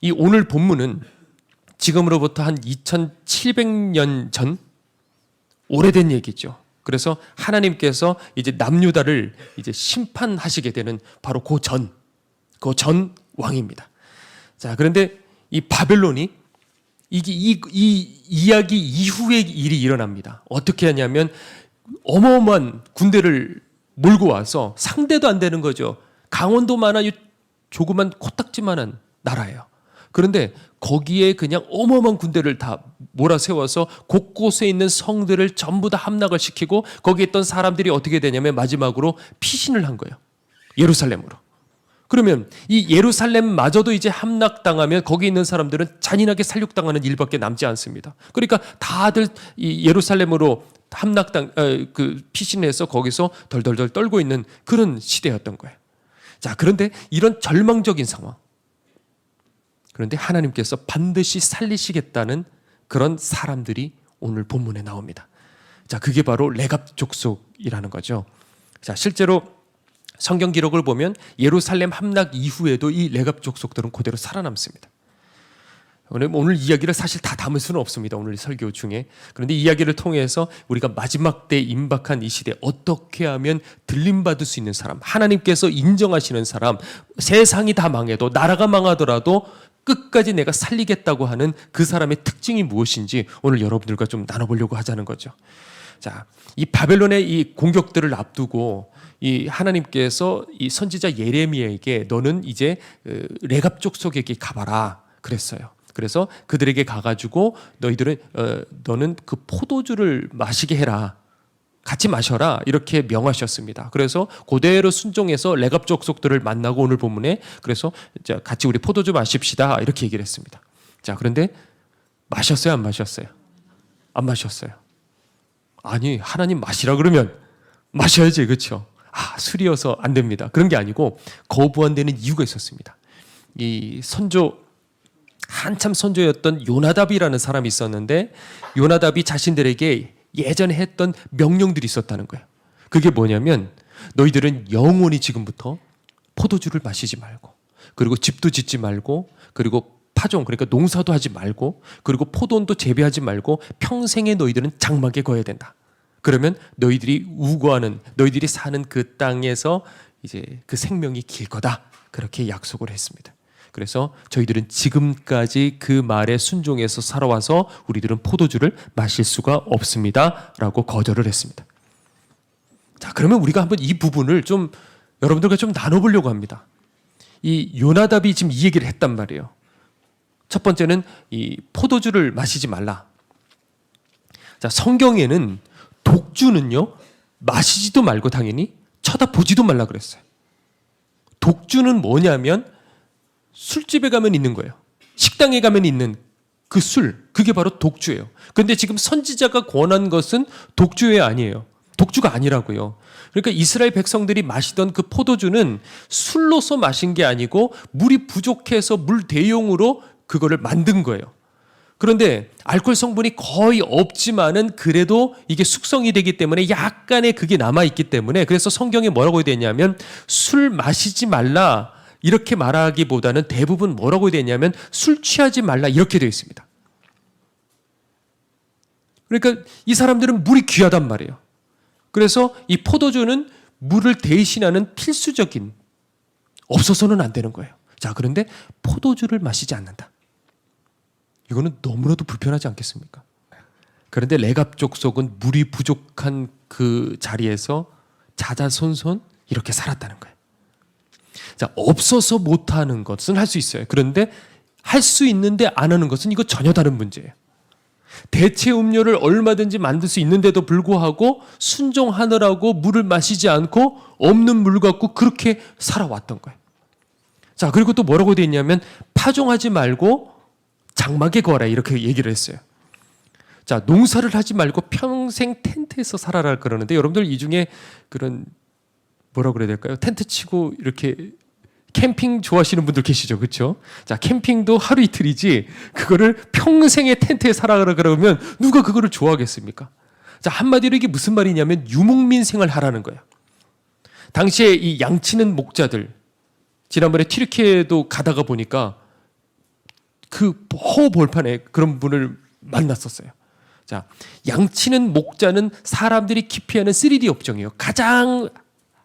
이 오늘 본문은 지금으로부터 한 2700년 전 오래된 얘기죠. 그래서 하나님께서 이제 남유다를 이제 심판하시게 되는 바로 그 전 왕입니다. 자, 그런데 이 바벨론이 이 이야기 이후의 일이 일어납니다. 어떻게 하냐면 어마어마한 군대를 몰고 와서 상대도 안 되는 거죠. 강원도만한 조그만 코딱지만한 나라예요. 그런데 거기에 그냥 어마어마한 군대를 다 몰아세워서 곳곳에 있는 성들을 전부 다 함락을 시키고 거기에 있던 사람들이 어떻게 되냐면 마지막으로 피신을 한 거예요. 예루살렘으로. 그러면 이 예루살렘마저도 이제 함락당하면 거기 있는 사람들은 잔인하게 살육당하는 일밖에 남지 않습니다. 그러니까 다들 이 예루살렘으로 피신해서 거기서 덜덜덜 떨고 있는 그런 시대였던 거예요. 자, 그런데 이런 절망적인 상황. 그런데 하나님께서 반드시 살리시겠다는 그런 사람들이 오늘 본문에 나옵니다. 자, 그게 바로 레갑 족속이라는 거죠. 자, 실제로 성경 기록을 보면 예루살렘 함락 이후에도 이 레갑 족속들은 그대로 살아남습니다. 오늘 이야기를 사실 다 담을 수는 없습니다. 오늘 설교 중에. 그런데 이야기를 통해서 우리가 마지막 때 임박한 이 시대 어떻게 하면 들림받을 수 있는 사람, 하나님께서 인정하시는 사람, 세상이 다 망해도 나라가 망하더라도 끝까지 내가 살리겠다고 하는 그 사람의 특징이 무엇인지 오늘 여러분들과 좀 나눠보려고 하자는 거죠. 자, 이 바벨론의 이 공격들을 앞두고 이 하나님께서 이 선지자 예레미야에게 너는 이제 레갑 족속에게 가봐라 그랬어요. 그래서 그들에게 가가지고 너는 그 포도주를 마시게 해라. 같이 마셔라 이렇게 명하셨습니다. 그래서 그대로 순종해서 레갑 족속들을 만나고 오늘 본문에 그래서 같이 우리 포도주 마십시다 이렇게 얘기를 했습니다. 자, 그런데 마셨어요, 안 마셨어요? 안 마셨어요. 아니, 하나님 마시라 그러면 마셔야지, 그렇죠? 술이어서 안 됩니다. 그런 게 아니고 거부한 데는 이유가 있었습니다. 이 한참 선조였던 요나답이라는 사람이 있었는데 요나답이 자신들에게 예전에 했던 명령들이 있었다는 거예요. 그게 뭐냐면 너희들은 영원히 지금부터 포도주를 마시지 말고 그리고 집도 짓지 말고 그리고 파종 그러니까 농사도 하지 말고 그리고 포도원도 재배하지 말고 평생에 너희들은 장막에 거해야 된다. 그러면 너희들이 사는 그 땅에서 이제 그 생명이 길 거다. 그렇게 약속을 했습니다. 그래서 저희들은 지금까지 그 말에 순종해서 살아와서 우리들은 포도주를 마실 수가 없습니다. 라고 거절을 했습니다. 자, 그러면 우리가 한번 이 부분을 좀 여러분들과 좀 나눠보려고 합니다. 이 요나답이 지금 이 얘기를 했단 말이에요. 첫 번째는 이 포도주를 마시지 말라. 자, 성경에는 독주는요, 마시지도 말고 당연히 쳐다보지도 말라 그랬어요. 독주는 뭐냐면 술집에 가면 있는 거예요. 식당에 가면 있는 그 술, 그게 바로 독주예요. 그런데 지금 선지자가 권한 것은 독주회 아니에요. 독주가 아니라고요. 그러니까 이스라엘 백성들이 마시던 그 포도주는 술로서 마신 게 아니고 물이 부족해서 물 대용으로 그거를 만든 거예요. 그런데 알코올 성분이 거의 없지만은 그래도 이게 숙성이 되기 때문에 약간의 그게 남아있기 때문에 그래서 성경에 뭐라고 되어 있냐면 술 마시지 말라 이렇게 말하기보다는 대부분 뭐라고 되어 있냐면 술 취하지 말라 이렇게 되어 있습니다. 그러니까 이 사람들은 물이 귀하단 말이에요. 그래서 이 포도주는 물을 대신하는 필수적인 없어서는 안 되는 거예요. 자, 그런데 포도주를 마시지 않는다. 이거는 너무나도 불편하지 않겠습니까? 그런데 레갑 족속은 물이 부족한 그 자리에서 자자손손 이렇게 살았다는 거예요. 자, 없어서 못하는 것은 할 수 있어요. 그런데 할 수 있는데 안 하는 것은 이거 전혀 다른 문제예요. 대체 음료를 얼마든지 만들 수 있는데도 불구하고 순종하느라고 물을 마시지 않고 없는 물 갖고 그렇게 살아왔던 거예요. 자, 그리고 또 뭐라고 되어 있냐면 파종하지 말고 장막에 거하라 이렇게 얘기를 했어요. 자, 농사를 하지 말고 평생 텐트에서 살아라 그러는데 여러분들 이 중에 그런 뭐라 그래야 될까요? 텐트 치고 이렇게 캠핑 좋아하시는 분들 계시죠, 그렇죠? 자, 캠핑도 하루 이틀이지 그거를 평생의 텐트에 살아라 그러면 누가 그거를 좋아하겠습니까? 자, 한마디로 이게 무슨 말이냐면 유목민 생활 하라는 거예요. 당시에 이 양치는 목자들 지난번에 튀르키예도 가다가 보니까 그 허벌판에 그런 분을 만났었어요. 자, 양치는 목자는 사람들이 기피하는 3D 업종이에요. 가장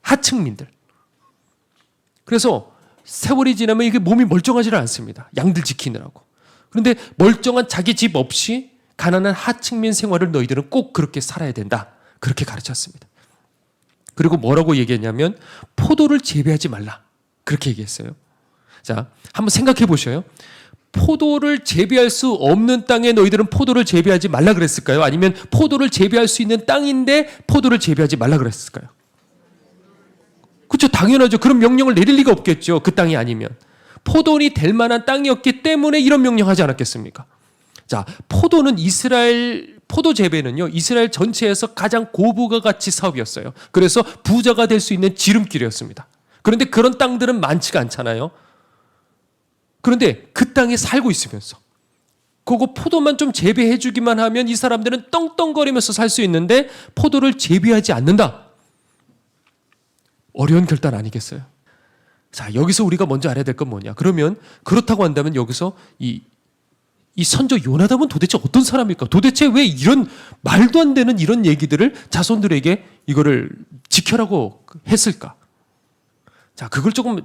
하층민들. 그래서 세월이 지나면 이게 몸이 멀쩡하지를 않습니다. 양들 지키느라고. 그런데 멀쩡한 자기 집 없이 가난한 하층민 생활을 너희들은 꼭 그렇게 살아야 된다. 그렇게 가르쳤습니다. 그리고 뭐라고 얘기했냐면 포도를 재배하지 말라. 그렇게 얘기했어요. 자, 한번 생각해 보셔요. 포도를 재배할 수 없는 땅에 너희들은 포도를 재배하지 말라 그랬을까요? 아니면 포도를 재배할 수 있는 땅인데 포도를 재배하지 말라 그랬을까요? 그렇죠. 당연하죠. 그런 명령을 내릴 리가 없겠죠. 그 땅이 아니면. 포도원이 될 만한 땅이었기 때문에 이런 명령하지 않았겠습니까? 자, 포도는 포도 재배는요, 이스라엘 전체에서 가장 고부가 가치 사업이었어요. 그래서 부자가 될 수 있는 지름길이었습니다. 그런데 그런 땅들은 많지가 않잖아요. 그런데 그 땅에 살고 있으면서 그거 포도만 좀 재배해 주기만 하면 이 사람들은 떵떵거리면서 살 수 있는데 포도를 재배하지 않는다. 어려운 결단 아니겠어요? 자, 여기서 우리가 먼저 알아야 될 건 뭐냐? 그러면 그렇다고 한다면 여기서 이 선조 요나답은 도대체 어떤 사람일까? 도대체 왜 이런 말도 안 되는 이런 얘기들을 자손들에게 이거를 지켜라고 했을까? 자, 그걸 조금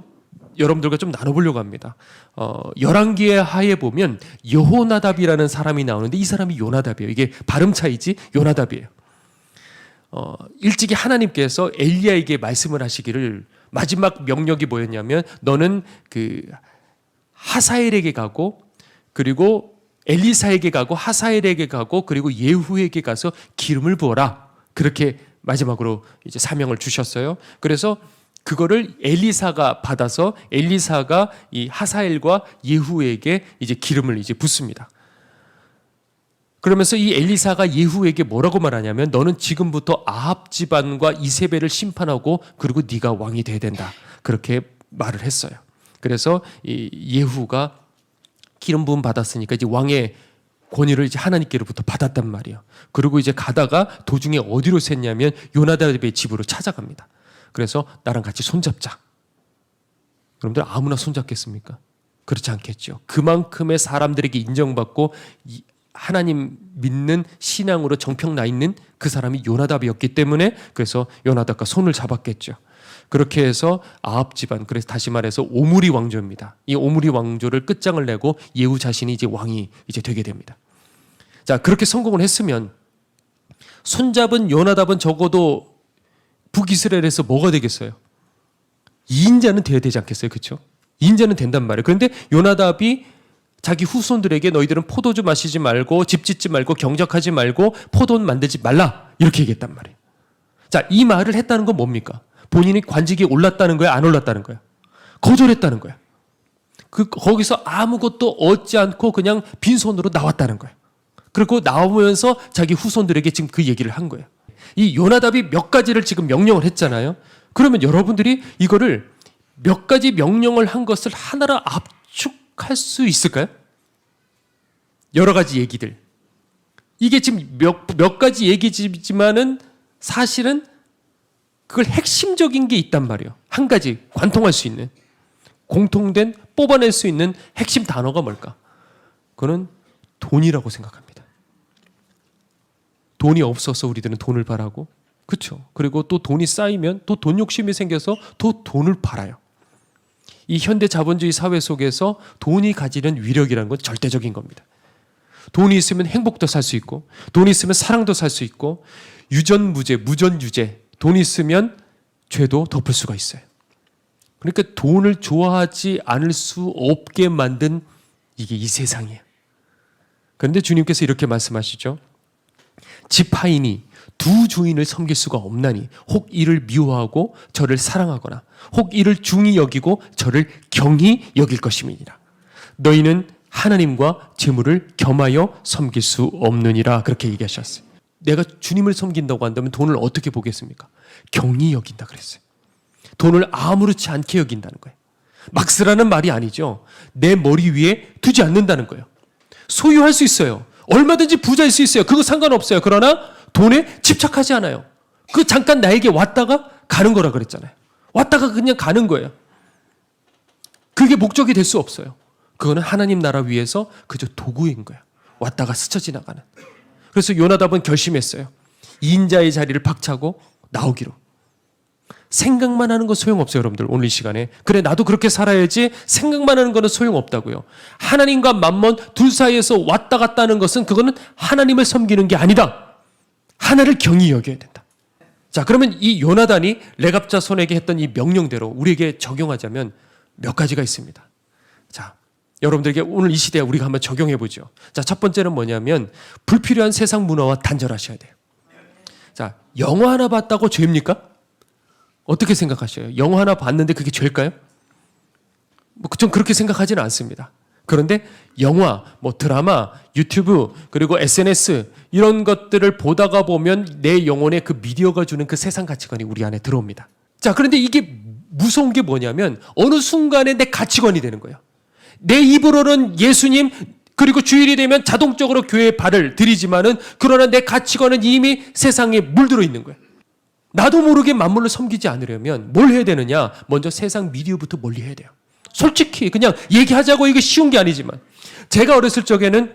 여러분들과 좀 나눠보려고 합니다. 열왕기의 하에 보면 여호나답이라는 사람이 나오는데 이 사람이 요나답이에요. 이게 발음 차이지 요나답이에요. 일찍이 하나님께서 엘리야에게 말씀을 하시기를 마지막 명령이 뭐였냐면 너는 그 하사엘에게 가고 그리고 엘리사에게 가고 하사엘에게 가고 그리고 예후에게 가서 기름을 부어라. 그렇게 마지막으로 이제 사명을 주셨어요. 그래서 그거를 엘리사가 받아서 엘리사가 이 하사엘과 예후에게 이제 기름을 이제 붓습니다. 그러면서 이 엘리사가 예후에게 뭐라고 말하냐면 너는 지금부터 아합 집안과 이세벨을 심판하고 그리고 네가 왕이 돼야 된다. 그렇게 말을 했어요. 그래서 이 예후가 기름 부음 받았으니까 이제 왕의 권위를 이제 하나님께로부터 받았단 말이에요. 그리고 이제 가다가 도중에 어디로 샜냐면 요나답의 집으로 찾아갑니다. 그래서 나랑 같이 손잡자. 여러분들 아무나 손잡겠습니까? 그렇지 않겠죠. 그만큼의 사람들에게 인정받고 하나님 믿는 신앙으로 정평 나 있는 그 사람이 요나답이었기 때문에 그래서 요나답과 손을 잡았겠죠. 그렇게 해서 아합 집안, 그래서 다시 말해서 오므리 왕조입니다. 이 오므리 왕조를 끝장을 내고 예후 자신이 이제 왕이 이제 되게 됩니다. 자, 그렇게 성공을 했으면 손잡은 요나답은 적어도 북이스라엘에서 뭐가 되겠어요? 2인자는 되어야 되지 않겠어요? 그렇죠? 2인자는 된단 말이에요. 그런데 요나답이 자기 후손들에게 너희들은 포도주 마시지 말고 집 짓지 말고 경작하지 말고 포도원 만들지 말라 이렇게 얘기했단 말이에요. 자, 이 말을 했다는 건 뭡니까? 본인이 관직에 올랐다는 거야? 안 올랐다는 거야? 거절했다는 거야. 거기서 아무것도 얻지 않고 그냥 빈손으로 나왔다는 거야. 그리고 나오면서 자기 후손들에게 지금 그 얘기를 한 거예요. 이 요나답이 몇 가지를 지금 명령을 했잖아요. 그러면 여러분들이 이거를 몇 가지 명령을 한 것을 하나로 압축할 수 있을까요? 여러 가지 얘기들. 이게 지금 몇 가지 얘기지만은 사실은 그걸 핵심적인 게 있단 말이에요. 한 가지 관통할 수 있는 공통된 뽑아낼 수 있는 핵심 단어가 뭘까? 그거는 돈이라고 생각합니다. 돈이 없어서 우리들은 돈을 바라고, 그렇죠? 그리고 또 돈이 쌓이면 또 돈 욕심이 생겨서 또 돈을 팔아요. 이 현대 자본주의 사회 속에서 돈이 가지는 위력이라는 건 절대적인 겁니다. 돈이 있으면 행복도 살 수 있고, 돈이 있으면 사랑도 살 수 있고, 유전무죄, 무전유죄, 돈이 있으면 죄도 덮을 수가 있어요. 그러니까 돈을 좋아하지 않을 수 없게 만든 이게 이 세상이에요. 그런데 주님께서 이렇게 말씀하시죠. 지파인이 두 주인을 섬길 수가 없나니 혹 이를 미워하고 저를 사랑하거나 혹 이를 중히 여기고 저를 경히 여길 것임이니라. 너희는 하나님과 재물을 겸하여 섬길 수 없느니라. 그렇게 얘기하셨어요. 내가 주님을 섬긴다고 한다면 돈을 어떻게 보겠습니까? 경히 여긴다 그랬어요. 돈을 아무렇지 않게 여긴다는 거예요. 막 쓰라는 말이 아니죠. 내 머리 위에 두지 않는다는 거예요. 소유할 수 있어요. 얼마든지 부자일 수 있어요. 그거 상관없어요. 그러나 돈에 집착하지 않아요. 그 잠깐 나에게 왔다가 가는 거라 그랬잖아요. 왔다가 그냥 가는 거예요. 그게 목적이 될 수 없어요. 그거는 하나님 나라 위에서 그저 도구인 거야. 왔다가 스쳐 지나가는. 그래서 요나답은 결심했어요. 인자의 자리를 박차고 나오기로. 생각만 하는 건 소용없어요, 여러분들. 오늘 이 시간에. 그래, 나도 그렇게 살아야지. 생각만 하는 거는 소용없다고요. 하나님과 만몬 둘 사이에서 왔다 갔다 하는 것은 그거는 하나님을 섬기는 게 아니다. 하나를 경히 여겨야 된다. 자, 그러면 이 요나단이 레갑 자손에게 했던 이 명령대로 우리에게 적용하자면 몇 가지가 있습니다. 자, 여러분들에게 오늘 이 시대에 우리가 한번 적용해 보죠. 자, 첫 번째는 뭐냐면 불필요한 세상 문화와 단절하셔야 돼요. 자, 영화 하나 봤다고 죄입니까? 어떻게 생각하셔요? 영화 하나 봤는데 그게 죄일까요? 좀 그렇게 생각하지는 않습니다. 그런데 영화, 드라마, 유튜브, 그리고 SNS 이런 것들을 보다가 보면 내 영혼에 그 미디어가 주는 그 세상 가치관이 우리 안에 들어옵니다. 자, 그런데 이게 무서운 게 뭐냐면 어느 순간에 내 가치관이 되는 거예요. 내 입으로는 예수님 그리고 주일이 되면 자동적으로 교회에 발을 들이지만은 그러나 내 가치관은 이미 세상에 물들어 있는 거예요. 나도 모르게 만물을 섬기지 않으려면 뭘 해야 되느냐? 먼저 세상 미디어부터 멀리 해야 돼요. 솔직히 그냥 얘기하자고 이게 쉬운 게 아니지만 제가 어렸을 적에는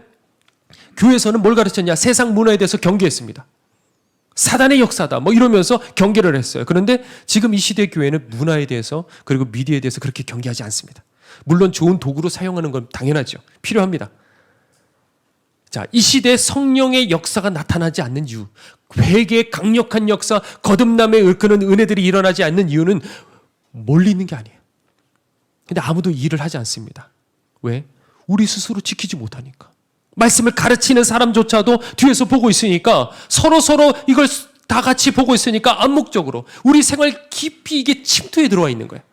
교회에서는 뭘 가르쳤냐? 세상 문화에 대해서 경계했습니다. 사단의 역사다 이러면서 경계를 했어요. 그런데 지금 이 시대 교회는 문화에 대해서 그리고 미디어에 대해서 그렇게 경계하지 않습니다. 물론 좋은 도구로 사용하는 건 당연하죠. 필요합니다. 자, 이 시대에 성령의 역사가 나타나지 않는 이유, 회개의 강력한 역사, 거듭남에 이끄는 은혜들이 일어나지 않는 이유는 멀리 있는 게 아니에요. 근데 아무도 일을 하지 않습니다. 왜? 우리 스스로 지키지 못하니까. 말씀을 가르치는 사람조차도 뒤에서 보고 있으니까 서로 이걸 다 같이 보고 있으니까 암묵적으로 우리 생활 깊이 이게 침투해 들어와 있는 거예요.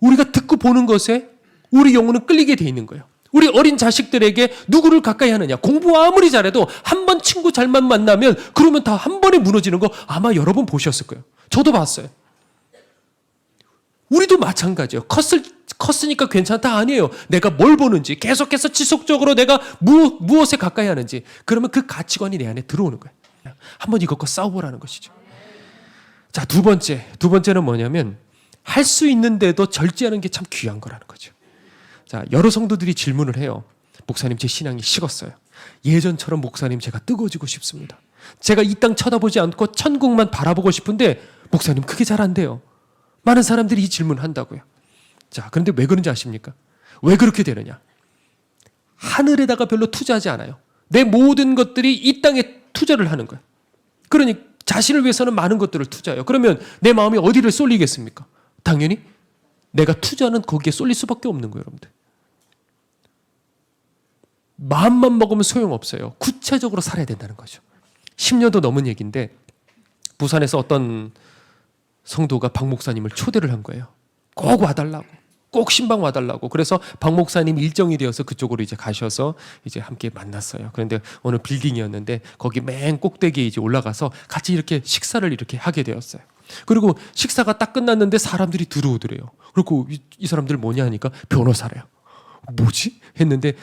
우리가 듣고 보는 것에 우리 영혼은 끌리게 돼 있는 거예요. 우리 어린 자식들에게 누구를 가까이 하느냐. 공부 아무리 잘해도 한 번 친구 잘만 만나면 그러면 다 한 번에 무너지는 거 아마 여러 번 보셨을 거예요. 저도 봤어요. 우리도 마찬가지예요. 컸으니까 괜찮다 아니에요. 내가 뭘 보는지 계속해서 지속적으로 내가 무엇에 가까이 하는지 그러면 그 가치관이 내 안에 들어오는 거예요. 한번 이것과 싸워보라는 것이죠. 자, 두 번째는 뭐냐면 할 수 있는데도 절제하는 게 참 귀한 거라는 거죠. 자, 여러 성도들이 질문을 해요. 목사님, 제 신앙이 식었어요. 예전처럼 목사님 제가 뜨거워지고 싶습니다. 제가 이 땅 쳐다보지 않고 천국만 바라보고 싶은데 목사님 그게 잘 안 돼요. 많은 사람들이 이 질문을 한다고요. 자, 그런데 왜 그런지 아십니까? 왜 그렇게 되느냐? 하늘에다가 별로 투자하지 않아요. 내 모든 것들이 이 땅에 투자를 하는 거예요. 그러니 자신을 위해서는 많은 것들을 투자해요. 그러면 내 마음이 어디를 쏠리겠습니까? 당연히 내가 투자는 거기에 쏠릴 수밖에 없는 거예요, 여러분들. 마음만 먹으면 소용없어요. 구체적으로 살아야 된다는 거죠. 10년도 넘은 얘기인데 부산에서 어떤 성도가 박 목사님을 초대를 한 거예요. 꼭 와달라고. 꼭 신방 와달라고. 그래서 박 목사님 일정이 되어서 그쪽으로 이제 가셔서 이제 함께 만났어요. 그런데 어느 빌딩이었는데 거기 맨 꼭대기에 이제 올라가서 같이 이렇게 식사를 이렇게 하게 되었어요. 그리고 식사가 딱 끝났는데 사람들이 들어오더래요. 그리고 이 사람들 뭐냐 하니까 변호사래요. 뭐지? 했는데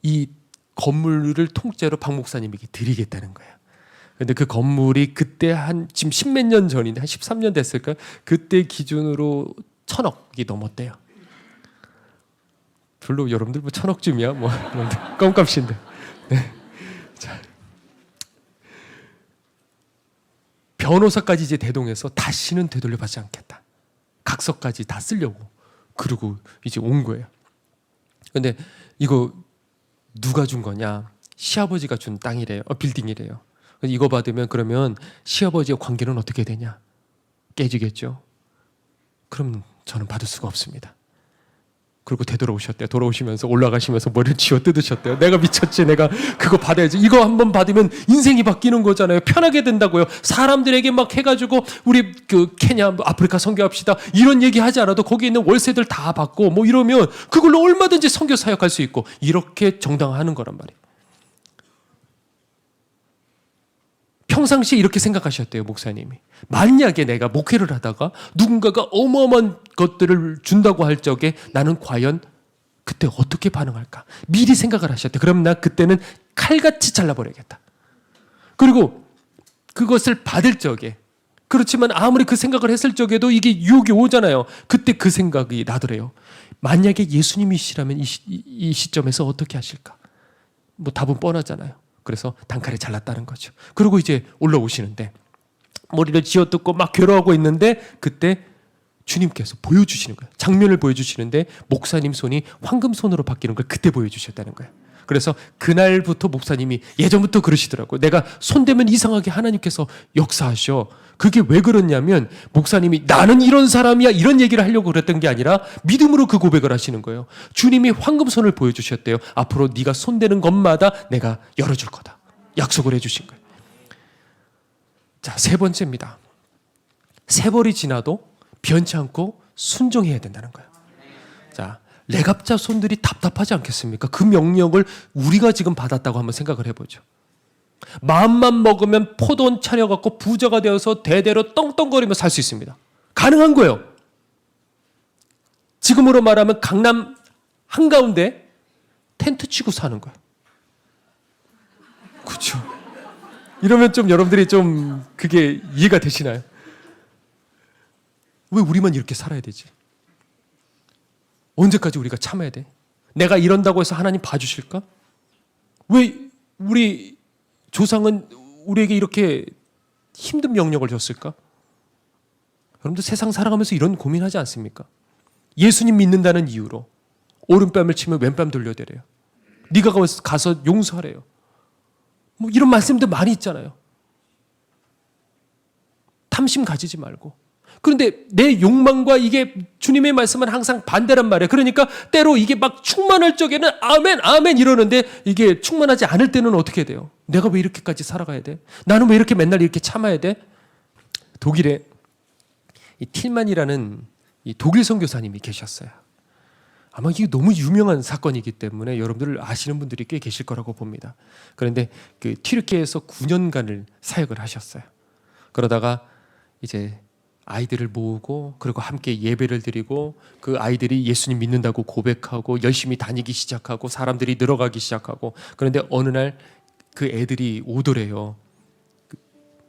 이 건물을 통째로 박 목사님에게 드리겠다는 거예요. 근데 그 건물이 그때 지금 10몇 년 전인데 한 13년 됐을까요? 그때 기준으로 1,000억이 넘었대요. 별로 여러분들 1,000억쯤이야? 껌값인데. 네. 자. 변호사까지 이제 대동해서 다시는 되돌려받지 않겠다. 각서까지 다 쓰려고. 그러고 이제 온 거예요. 근데 이거 누가 준 거냐? 시아버지가 준 땅이래요. 빌딩이래요. 이거 받으면 그러면 시아버지의 관계는 어떻게 되냐? 깨지겠죠. 그럼 저는 받을 수가 없습니다. 그리고 되돌아오셨대요. 돌아오시면서 올라가시면서 머리를 쥐어 뜯으셨대요. 내가 미쳤지. 내가 그거 받아야지. 이거 한번 받으면 인생이 바뀌는 거잖아요. 편하게 된다고요. 사람들에게 막 해가지고 우리 그 케냐, 아프리카 선교합시다. 이런 얘기 하지 않아도 거기 있는 월세들 다 받고 이러면 그걸로 얼마든지 선교 사역할 수 있고 이렇게 정당화하는 거란 말이에요. 평상시에 이렇게 생각하셨대요, 목사님이. 만약에 내가 목회를 하다가 누군가가 어마어마한 것들을 준다고 할 적에 나는 과연 그때 어떻게 반응할까? 미리 생각을 하셨대요. 그럼 나 그때는 칼같이 잘라버려야겠다. 그리고 그것을 받을 적에 그렇지만 아무리 그 생각을 했을 적에도 이게 유혹이 오잖아요. 그때 그 생각이 나더래요. 만약에 예수님이시라면 이 시점에서 어떻게 하실까? 뭐 답은 뻔하잖아요. 그래서 단칼에 잘랐다는 거죠. 그리고 이제 올라오시는데 머리를 쥐어뜯고 막 괴로워하고 있는데 그때 주님께서 보여주시는 거예요. 장면을 보여주시는데 목사님 손이 황금손으로 바뀌는 걸 그때 보여주셨다는 거예요. 그래서 그날부터 목사님이 예전부터 그러시더라고요. 내가 손대면 이상하게 하나님께서 역사하셔. 그게 왜 그러냐면 목사님이 나는 이런 사람이야 이런 얘기를 하려고 그랬던 게 아니라 믿음으로 그 고백을 하시는 거예요. 주님이 황금손을 보여주셨대요. 앞으로 네가 손대는 것마다 내가 열어줄 거다. 약속을 해주신 거예요. 자, 세 번째입니다. 세월이 지나도 변치 않고 순종해야 된다는 거예요. 자, 레갑자 손들이 답답하지 않겠습니까? 그 명령을 우리가 지금 받았다고 한번 생각을 해보죠. 마음만 먹으면 포돈 차려갖고 부자가 되어서 대대로 떵떵거리며 살 수 있습니다. 가능한 거예요. 지금으로 말하면 강남 한가운데 텐트 치고 사는 거예요. 그렇죠. 이러면 좀 여러분들이 좀 그게 이해가 되시나요? 왜 우리만 이렇게 살아야 되지? 언제까지 우리가 참아야 돼? 내가 이런다고 해서 하나님 봐주실까? 왜 우리 조상은 우리에게 이렇게 힘든 명령을 줬을까? 여러분들 세상 살아가면서 이런 고민하지 않습니까? 예수님 믿는다는 이유로 오른뺨을 치면 왼뺨 돌려대래요. 네가 가서 용서하래요. 뭐 이런 말씀도 많이 있잖아요. 탐심 가지지 말고. 그런데 내 욕망과 이게 주님의 말씀은 항상 반대란 말이에요. 그러니까 때로 이게 막 충만할 적에는 아멘 아멘 이러는데 이게 충만하지 않을 때는 어떻게 돼요? 내가 왜 이렇게까지 살아가야 돼? 나는 왜 이렇게 맨날 이렇게 참아야 돼? 독일에 이 틸만이라는 이 독일 선교사님이 계셨어요. 아마 이게 너무 유명한 사건이기 때문에 여러분들 아시는 분들이 꽤 계실 거라고 봅니다. 그런데 그 튀르키예에서 9년간을 사역을 하셨어요. 그러다가 이제 아이들을 모으고 그리고 함께 예배를 드리고 그 아이들이 예수님 믿는다고 고백하고 열심히 다니기 시작하고 사람들이 늘어가기 시작하고 그런데 어느 날 그 애들이 오더래요.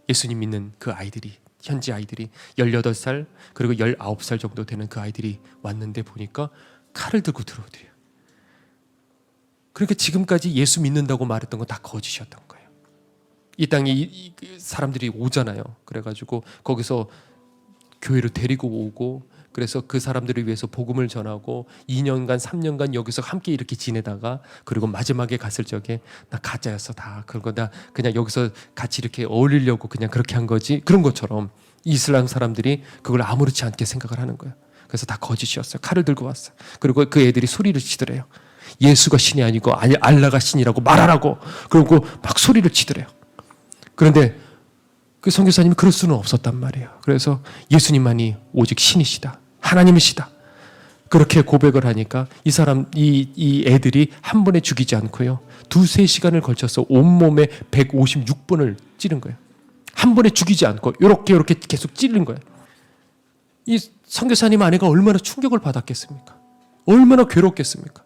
예수님 믿는 그 아이들이 현지 아이들이 18살 그리고 19살 정도 되는 그 아이들이 왔는데 보니까 칼을 들고 들어오더래요. 그러니까 지금까지 예수 믿는다고 말했던 건 다 거짓이었던 거예요. 이 땅에 사람들이 오잖아요. 그래가지고 거기서 교회로 데리고 오고 그래서 그 사람들을 위해서 복음을 전하고 2년간 3년간 여기서 함께 이렇게 지내다가 그리고 마지막에 갔을 적에 나 가짜였어 다 그거 나 그냥 여기서 같이 이렇게 어울리려고 그냥 그렇게 한 거지 그런 것처럼 이슬람 사람들이 그걸 아무렇지 않게 생각을 하는 거예요. 그래서 다 거짓이었어요. 칼을 들고 왔어요. 그리고 그 애들이 소리를 치더래요. 예수가 신이 아니고 알라가 신이라고 말하라고 그리고 막 소리를 치더래요. 그런데 그 선교사님이 그럴 수는 없었단 말이에요. 그래서 예수님만이 오직 신이시다. 하나님이시다. 그렇게 고백을 하니까 이 애들이 한 번에 죽이지 않고요. 2-3시간을 걸쳐서 온몸에 156번을 찌른 거예요. 한 번에 죽이지 않고 이렇게 계속 찌른 거예요. 이 선교사님 아내가 얼마나 충격을 받았겠습니까? 얼마나 괴롭겠습니까?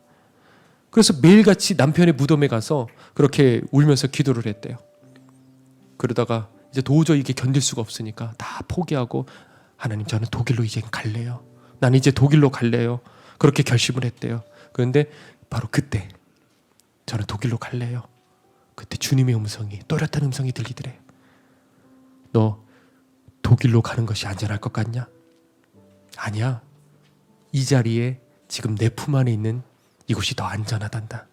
그래서 매일같이 남편의 무덤에 가서 그렇게 울면서 기도를 했대요. 그러다가 이제 도저히 이게 견딜 수가 없으니까 다 포기하고 하나님 저는 독일로 이제 갈래요. 나는 이제 독일로 갈래요. 그렇게 결심을 했대요. 그런데 바로 그때 저는 독일로 갈래요. 그때 주님의 음성이 또렷한 음성이 들리더래요. 너 독일로 가는 것이 안전할 것 같냐? 아니야. 이 자리에 지금 내 품 안에 있는 이곳이 더 안전하단다.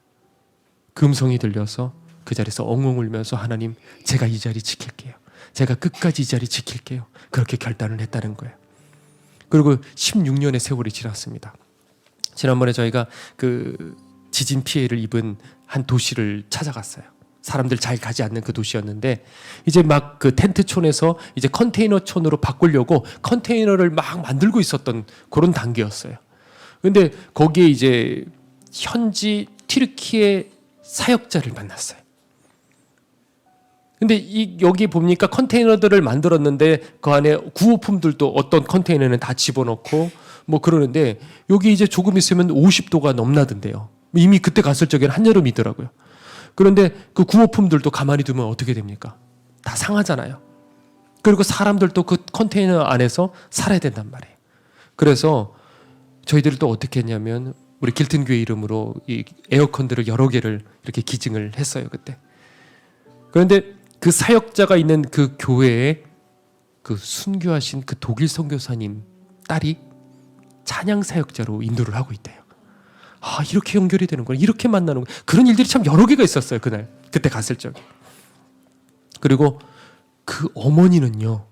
그 음성이 들려서 그 자리에서 엉엉 울면서 하나님 제가 이 자리 지킬게요. 제가 끝까지 이 자리 지킬게요. 그렇게 결단을 했다는 거예요. 그리고 16년의 세월이 지났습니다. 지난번에 저희가 그 지진 피해를 입은 한 도시를 찾아갔어요. 사람들 잘 가지 않는 그 도시였는데 이제 막 그 텐트촌에서 이제 컨테이너촌으로 바꾸려고 컨테이너를 막 만들고 있었던 그런 단계였어요. 근데 거기에 이제 현지 튀르키예 사역자를 만났어요. 근데 여기 보니까 컨테이너들을 만들었는데 그 안에 구호품들도 어떤 컨테이너는 다 집어넣고 뭐 그러는데 여기 이제 조금 있으면 50도가 넘나던데요. 이미 그때 갔을 적에는 한여름이더라고요. 그런데 그 구호품들도 가만히 두면 어떻게 됩니까? 다 상하잖아요. 그리고 사람들도 그 컨테이너 안에서 살아야 된단 말이에요. 그래서 저희들이 또 어떻게 했냐면 우리 길튼 교회 이름으로 이 에어컨들을 여러 개를 이렇게 기증을 했어요, 그때. 그런데 그 사역자가 있는 그 교회에 그 순교하신 그 독일 선교사님 딸이 찬양 사역자로 인도를 하고 있대요. 아, 이렇게 연결이 되는구나. 이렇게 만나는 거야. 그런 일들이 참 여러 개가 있었어요, 그때 갔을 적에. 그리고 그 어머니는요,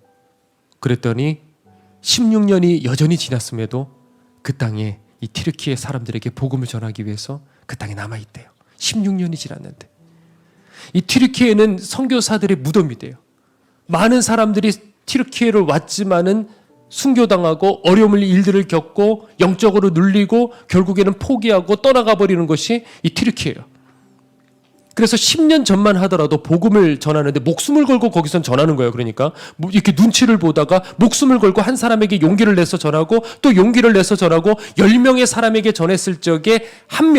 그랬더니 16년이 여전히 지났음에도 그 땅에 이 튀르키예 사람들에게 복음을 전하기 위해서 그 땅에 남아있대요. 16년이 지났는데. 이 튀르키예는 선교사들의 무덤이 돼요. 많은 사람들이 튀르키예를 왔지만은 순교당하고 어려움을 일들을 겪고 영적으로 눌리고 결국에는 포기하고 떠나가 버리는 것이 이 튀르키예예요. 그래서 10년 전만 하더라도 복음을 전하는데 목숨을 걸고 거기선 전하는 거예요. 그러니까 이렇게 눈치를 보다가 목숨을 걸고 한 사람에게 용기를 내서 전하고 또 용기를 내서 전하고 10명의 사람에게 전했을 적에 한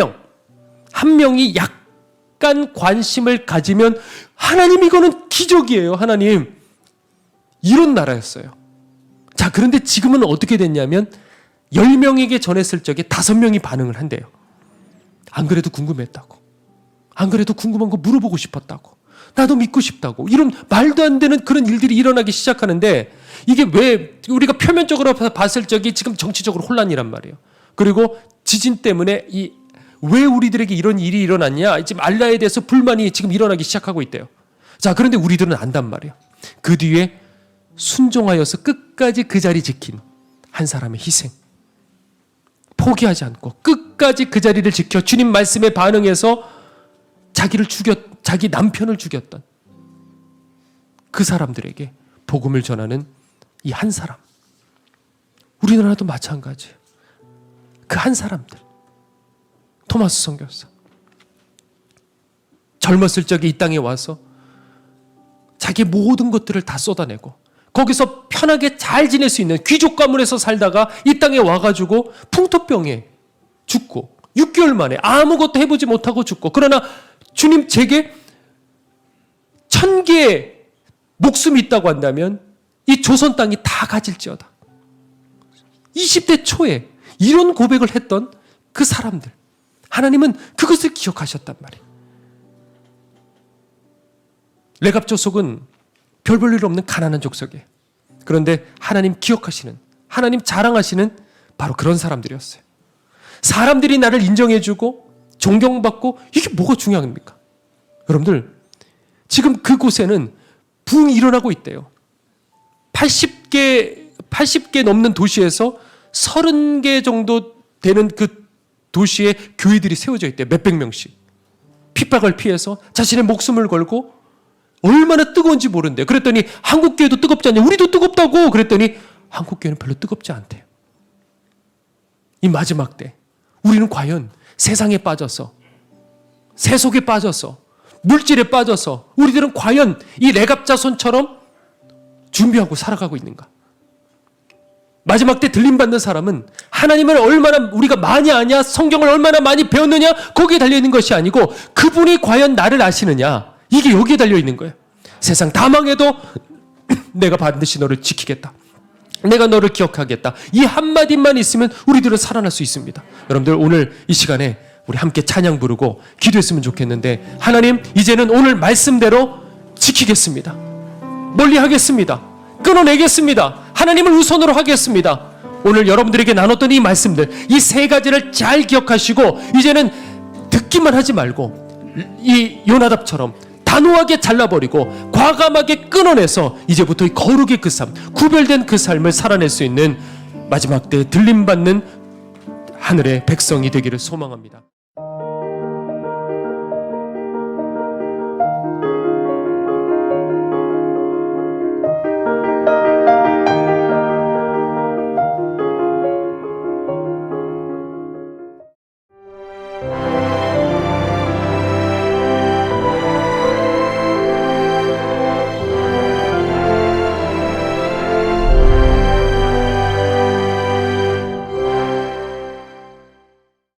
명이 약간 관심을 가지면 하나님, 이거는 기적이에요. 하나님, 이런 나라였어요. 자, 그런데 지금은 어떻게 됐냐면 10명에게 전했을 적에 5명이 반응을 한대요. 안 그래도 궁금했다고. 안 그래도 궁금한 거 물어보고 싶었다고. 나도 믿고 싶다고. 이런 말도 안 되는 그런 일들이 일어나기 시작하는데, 이게 왜 우리가 표면적으로 봤을 적에 지금 정치적으로 혼란이란 말이에요. 그리고 지진 때문에 왜 우리들에게 이런 일이 일어났냐, 지금 알라에 대해서 불만이 지금 일어나기 시작하고 있대요. 자, 그런데 우리들은 안단 말이에요. 그 뒤에 순종하여서 끝까지 그 자리 지킨 한 사람의 희생, 포기하지 않고 끝까지 그 자리를 지켜 주님 말씀에 반응해서 자기 남편을 죽였던 그 사람들에게 복음을 전하는 이 한 사람. 우리나라도 마찬가지예요. 그 한 사람들. 토마스 선교사. 젊었을 적에 이 땅에 와서 자기 모든 것들을 다 쏟아내고 거기서 편하게 잘 지낼 수 있는 귀족 가문에서 살다가 이 땅에 와가지고 풍토병에 죽고 6개월 만에 아무것도 해보지 못하고 죽고, 그러나 주님, 제게 1000개의 목숨이 있다고 한다면 이 조선 땅이 다 가질지어다. 20대 초에 이런 고백을 했던 그 사람들, 하나님은 그것을 기억하셨단 말이에요. 레갑 족속은 별 볼 일 없는 가난한 족속이에요. 그런데 하나님 기억하시는, 하나님 자랑하시는 바로 그런 사람들이었어요. 사람들이 나를 인정해주고 존경받고, 이게 뭐가 중요합니까? 여러분들, 지금 그곳에는 부흥이 일어나고 있대요. 80개 넘는 도시에서 30개 정도 되는 그 도시에 교회들이 세워져 있대요. 몇백 명씩. 핍박을 피해서 자신의 목숨을 걸고 얼마나 뜨거운지 모른대요. 그랬더니 한국 교회도 뜨겁지 않냐? 우리도 뜨겁다고. 그랬더니 한국 교회는 별로 뜨겁지 않대요. 이 마지막 때 우리는 과연 세상에 빠져서, 세속에 빠져서, 물질에 빠져서 우리들은 과연 이 레갑 자손처럼 준비하고 살아가고 있는가? 마지막 때 들림받는 사람은 하나님을 얼마나 우리가 많이 아냐, 성경을 얼마나 많이 배웠느냐, 거기에 달려있는 것이 아니고 그분이 과연 나를 아시느냐, 이게 여기에 달려있는 거예요. 세상 다 망해도 내가 반드시 너를 지키겠다, 내가 너를 기억하겠다, 이 한마디만 있으면 우리들은 살아날 수 있습니다. 여러분들, 오늘 이 시간에 우리 함께 찬양 부르고 기도했으면 좋겠는데, 하나님, 이제는 오늘 말씀대로 지키겠습니다. 멀리 하겠습니다. 끊어내겠습니다. 하나님을 우선으로 하겠습니다. 오늘 여러분들에게 나눴던 이 말씀들, 이 세 가지를 잘 기억하시고 이제는 듣기만 하지 말고 이 요나답처럼 단호하게 잘라버리고 과감하게 끊어내서 이제부터 이 거룩의 그 삶, 구별된 그 삶을 살아낼 수 있는 마지막 때 들림받는 하늘의 백성이 되기를 소망합니다.